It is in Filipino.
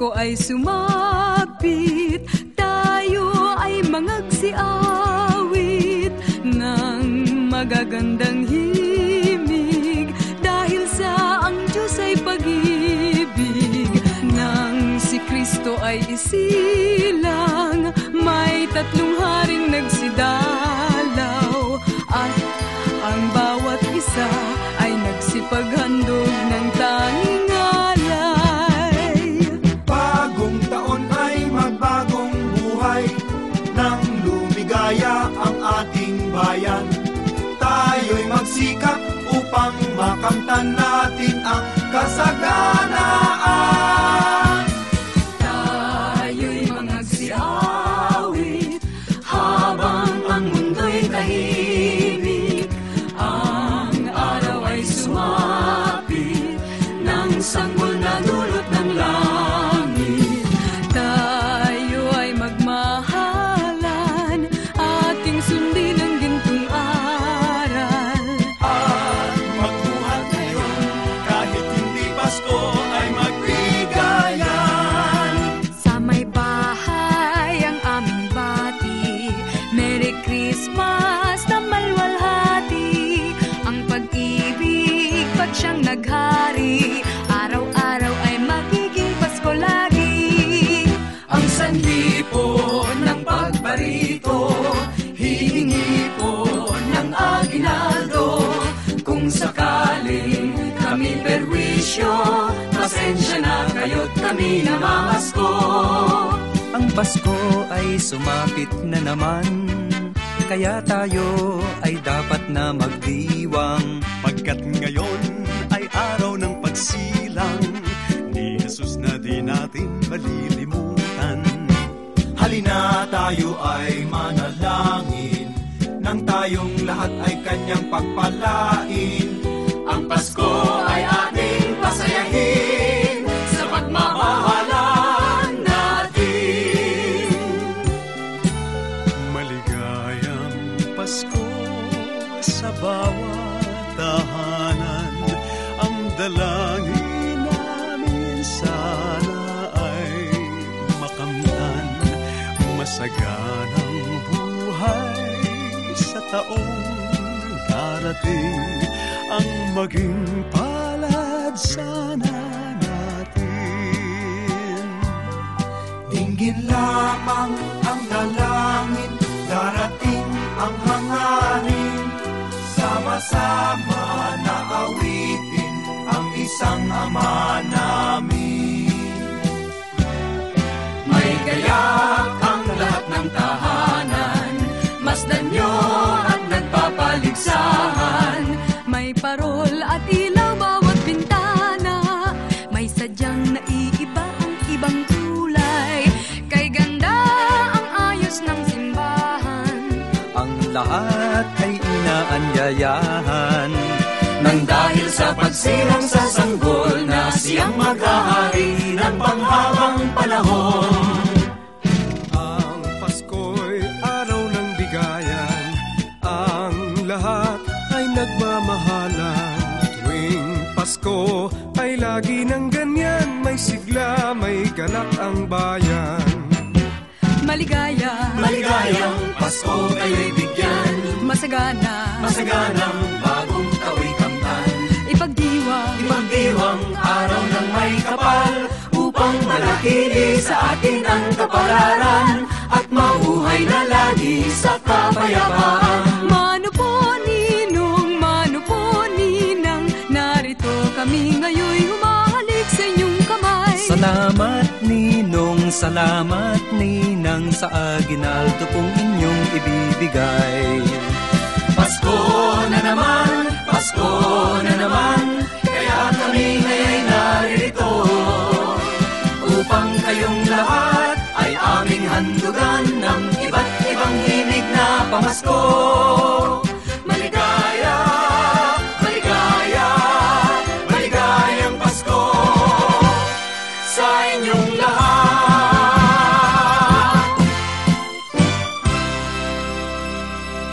Pasko ay sumapit, tayo ay mangagsiawit ng magagandang himig, dahil sa ang Diyos ay pag-ibig. Nang si Kristo ay isilang, may tatlong haring nagsidalaw, at ang bawat isa ay nagsipaghandog ng tanging alay. Bagong taon ay magbagong buhay, nang lumigaya ang ating bayan. Tayo'y magsikap upang makamtan natin ang kasaganaan. Tayo'y mangagsiawit habang ang mundo'y tahimik. Ang araw ay sumapit ng sanggol na dulot ng langit. Tayo ay magmahalan, ating sundin ang gintong aral. At magbuhat ngayon, kahit hindi Pasko ay magbigayan. Sa may bahay ang aming bati, Merry Christmas na malwalhati. Ang pag-ibig pag siyang naghari, araw-araw ay magiging Pasko lagi. Ang sanhi po ng pagbarito, hihingi po ng aginaldo. Kung sakaling kami perwisyo, pasensya na kayo't kami namamasko. Ang Pasko ay sumapit na naman, kaya tayo ay dapat na magdiwang. Pagkat ngayon ay araw ng pagsilang ni Jesus na di natin malilimutan. Halina tayo ay manalangin, nang tayong lahat ay kanyang pagpalain. Ang Pasko ay ating pasayahin sa pagmamahalan natin. Maligayang Pasko sa bawat tahanan. Ang dalangin namin sana ay makamtan masaganang buhay sa taong darating. Ang maging palad sana natin. Dinggin lamang ang dalangin, darating ang hangarin. Sama-sama na awitin ang isang Ama namin. May gayak ang lahat ng tahanan, masdan nyo at nagpapaligsahan. May parol at ilaw bawat bintana, may sadyang naiiba ang ibang kulay. Kay ganda ang ayos ng simbahan, Ang lahat ay inaanyayahan. Nang dahil sa pagsilang sa sanggol na siyang maghahari ng panghabang panahon. Ang Pasko'y araw ng bigayan, ang lahat ay nagmamahalan. Tuwing Pasko ay lagi ng ganyan, may sigla, may galak ang bayan. maligaya, Maligayang Pasko kayo'y bigyan, masagana, masaganang bagong tao'y kamtan. ipagdiwang Araw ng may kapal, upang manatili sa atin ang kapalaran, at mabuhay na lagi sa kapayapaan. Mano po ninang, narito kami ngayon humahalik sa inyong kamay. Salamat ninang sa aginaldo pong inyong ibibigay. Pasko na naman, kaya kami ngayon'y naririto, upang kayong lahat ay aming handugan ng iba't ibang himig na pamasko.